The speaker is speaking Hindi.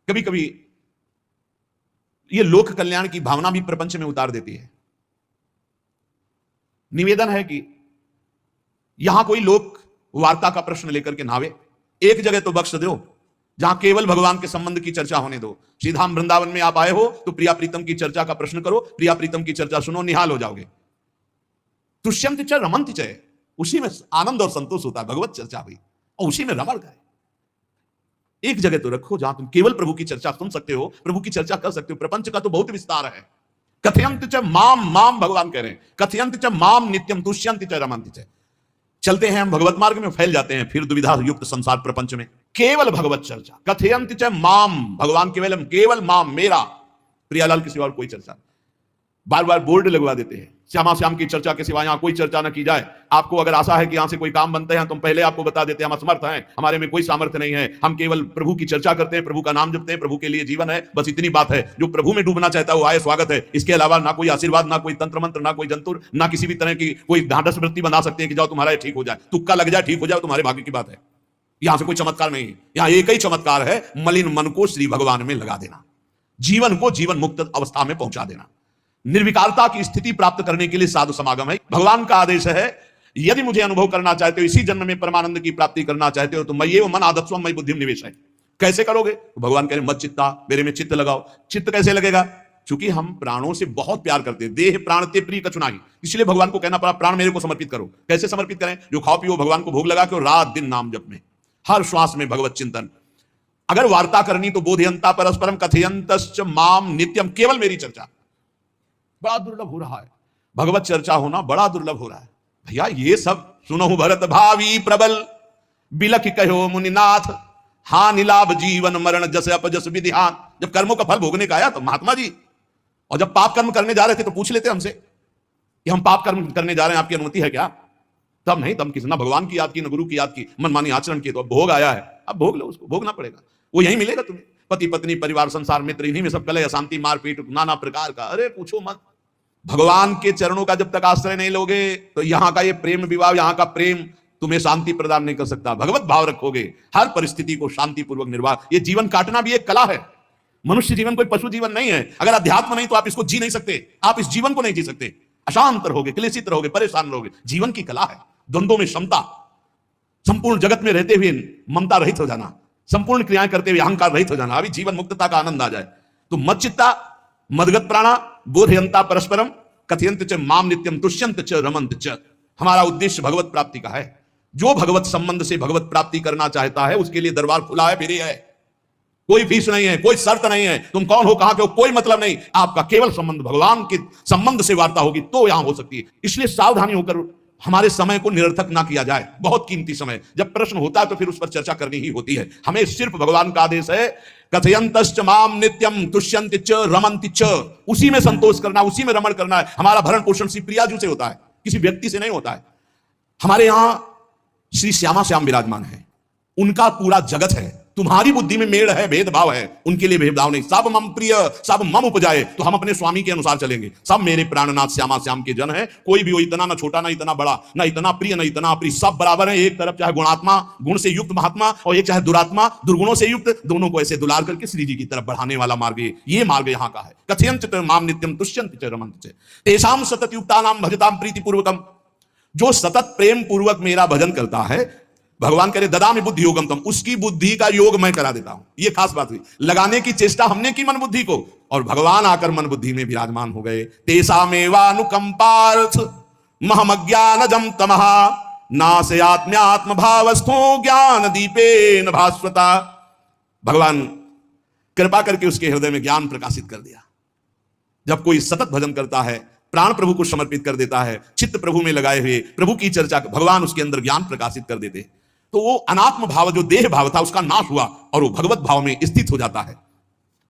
कभी कभी ये लोक कल्याण की भावना भी प्रपंच में उतार देती है। निवेदन है कि यहां कोई लोक वार्ता का प्रश्न लेकर के नावे, एक जगह तो बख्श दो जहां केवल भगवान के संबंध की चर्चा होने दो। श्रीधाम वृंदावन में आप आए हो तो प्रिया प्रीतम की चर्चा का प्रश्न करो, प्रिया प्रीतम की चर्चा सुनो, निहाल हो जाओगे। तुष्यंत च रमंत च, उसी में आनंद और संतोष होता है। भगवत चर्चा हुई और उसी में रमण गए। एक जगह तो रखो जहां तुम केवल प्रभु की चर्चा सुन सकते हो, प्रभु की चर्चा कर सकते हो। प्रपंच का तो बहुत विस्तार है। कथयंत च माम, माम भगवान कह रहे हैं, कथयंत च माम नित्यम तुष्यंत च रमंत च। चलते हैं हम भगवत मार्ग में, फैल जाते हैं फिर दुविधा युक्त संसार प्रपंच में। केवल भगवत चर्चा, कथयंत च माम, भगवान केवल माम, मेरा, प्रियालाल के सिवा और कोई चर्चा। बार बार बोर्ड लगवा देते हैं, श्यामा श्याम की चर्चा के सिवा यहां कोई चर्चा न की जाए। आपको अगर आशा है कि यहां से कोई काम बनते हैं, तुम पहले आपको बता देते हैं हम असमर्थ हैं, हमारे में कोई सामर्थ्य नहीं है, हम केवल प्रभु की चर्चा करते हैं, प्रभु का नाम जपते हैं, प्रभु के लिए जीवन है, बस इतनी बात है। जो प्रभु में डूबना चाहता है वो आए, स्वागत है। इसके अलावा ना कोई आशीर्वाद, ना कोई तंत्र मंत्र, ना कोई जंतुर, ना किसी भी तरह की कोई ढांढस वृत्ति बना सकते हैं कि जाओ तुम्हारा ठीक हो जाए, तुक्का लग जाए ठीक हो जाए, तुम्हारे भाग्य की बात है। यहां से कोई चमत्कार नहीं है। यहां एक ही चमत्कार है, मलिन मन को श्री भगवान में लगा देना, जीवन को जीवन मुक्त अवस्था में पहुंचा देना। निर्विकारता की स्थिति प्राप्त करने के लिए साधु समागम है। भगवान का आदेश है, यदि मुझे अनुभव करना चाहते हो, इसी जन्म में परमानंद की प्राप्ति करना चाहते हो, तो मैं ये मन आदत्स्वम मयि बुद्धिम निवेश है। कैसे करोगे? तो भगवान कह रहे मत चित्ता, मेरे में चित्त लगाओ। चित्त कैसे लगेगा? क्योंकि हम प्राणों से बहुत प्यार करते हैं, देह प्राण ते प्रिय कछु नाही, इसलिए भगवान को कहना पड़ा प्राण मेरे को समर्पित करो। कैसे समर्पित करें? जो खाओ पियो भगवान को भोग लगा के, रात दिन नाम जप में, हर श्वास में भगवत चिंतन। अगर वार्ता करनी तो बोधयंता परस्परम कथयंतश्च माम नित्यम, केवल मेरी चर्चा। बड़ा दुर्लभ हो रहा है, भगवत चर्चा होना बड़ा दुर्लभ हो रहा है। भैया ये सब सुनो भरत भावी प्रबल, बिलख कहो मुनिनाथ, हानि लाभ जीवन मरण जस अपजस विधिहान। जब कर्मों का फल भोगने का आया तो महात्मा जी, और जब पाप कर्म करने जा रहे थे तो पूछ लेते हमसे कि हम पाप कर्म करने जा रहे हैं, आपकी अनुमति है क्या? तब नहीं, तब किसी ना भगवान की याद की, ना गुरु की याद की, मनमानी आचरण की। तो अब भोग आया है, अब भोग लो, उसको भोगना पड़ेगा, वो यही मिलेगा तुम्हें। पति पत्नी परिवार संसार मित्र, इन्हीं में सब कलह अशांति मारपीट नाना प्रकार का। अरे पूछो मत, भगवान के चरणों का जब तक आश्रय नहीं लोगे तो यहां का ये प्रेम विवाह, यहां का प्रेम तुम्हें शांति प्रदान नहीं कर सकता। भगवत भाव रखोगे, हर परिस्थिति को शांतिपूर्वक निर्वाह। ये जीवन काटना भी एक कला है। मनुष्य जीवन कोई पशु जीवन नहीं है। अगर अध्यात्म नहीं तो आप इसको जी नहीं सकते, आप इस जीवन को नहीं जी सकते। अशांत रहोगे, क्लेशित रहोगे, परेशान रहोगे। जीवन की कला है, द्वंद्वों में क्षमता, संपूर्ण जगत में रहते हुए ममता रहित हो जाना, संपूर्ण क्रियाएं करते हुए अहंकार रहित हो जाना, अभी जीवन मुक्तता का आनंद आ जाए। तो मत चित्ता, मदगत प्राणा, बोधयंता परस्परम, कथयंत च माम नित्यम तुष्यंत च रमंत च। हमारा उद्देश्य भगवत प्राप्ति का है। जो भगवत संबंध से भगवत प्राप्ति करना चाहता है उसके लिए दरबार खुला है, फ्री है, कोई फीस नहीं है, कोई शर्त नहीं है। तुम कौन हो, कहां के हो, कोई मतलब नहीं। आपका केवल संबंध भगवान के संबंध से वार्ता होगी तो यहां हो सकती है। इसलिए सावधानी होकर हमारे समय को निरर्थक ना किया जाए। बहुत कीमती समय, जब प्रश्न होता है तो फिर उस पर चर्चा करनी ही होती है। हमें सिर्फ भगवान का आदेश है, कथयंतश्च माम नित्यम तुष्यन्ति च रमन्ति च, उसी में संतोष करना, उसी में रमण करना है। हमारा भरण पोषण श्री प्रियाजू से होता है, किसी व्यक्ति से नहीं होता है। हमारे यहां श्री श्यामा श्याम विराजमान है, उनका पूरा जगत है। तुम्हारी बुद्धि में मेड़ है, भेदभाव है, उनके लिए भेदभाव नहीं। सब मम प्रिय, सब मम उपजाए, तो हम अपने स्वामी के अनुसार चलेंगे। सब मेरे प्राणनाथ श्यामा श्याम के जन है। कोई भी हो, इतना ना छोटा ना इतना बड़ा, ना इतना प्रिय ना इतना अप्रिय, सब बराबर है। एक तरफ चाहे गुणात्मा, गुण से युक्त महात्मा, और एक चाहे दुरात्मा, दुर्गुणों से युक्त, दोनों को ऐसे दुलार करके श्री जी की तरफ बढ़ाने वाला मार्ग ये मार्ग यहाँ का है। कथयंत माम नित्यम तुष्यन्ति च रमन्ति च, तेषां सतत युक्तानां भजतां प्रीतिपूर्वकम। जो सतत प्रेम पूर्वक मेरा भजन करता है, भगवान करे ददामि बुद्धि योगम तम, उसकी बुद्धि का योग मैं करा देता हूं। ये खास बात हुई, लगाने की चेष्टा हमने की मन बुद्धि को, और भगवान आकर मन बुद्धि में विराजमान हो गए। तेषामेवानुकंपार्थ महमज्ञानजं तमः, नाशयात्म्यात्म भावस्थो ज्ञान दीपेन भास्वता। भगवान कृपा करके उसके हृदय में ज्ञान प्रकाशित कर दिया। जब कोई सतत भजन करता है, प्राण प्रभु को समर्पित कर देता है, चित्त प्रभु में लगाए हुए प्रभु की चर्चा, भगवान उसके अंदर ज्ञान प्रकाशित कर देते, तो वो अनात्म भाव, जो देह भाव था, उसका नाश हुआ और वो भगवत भाव में स्थित हो जाता है।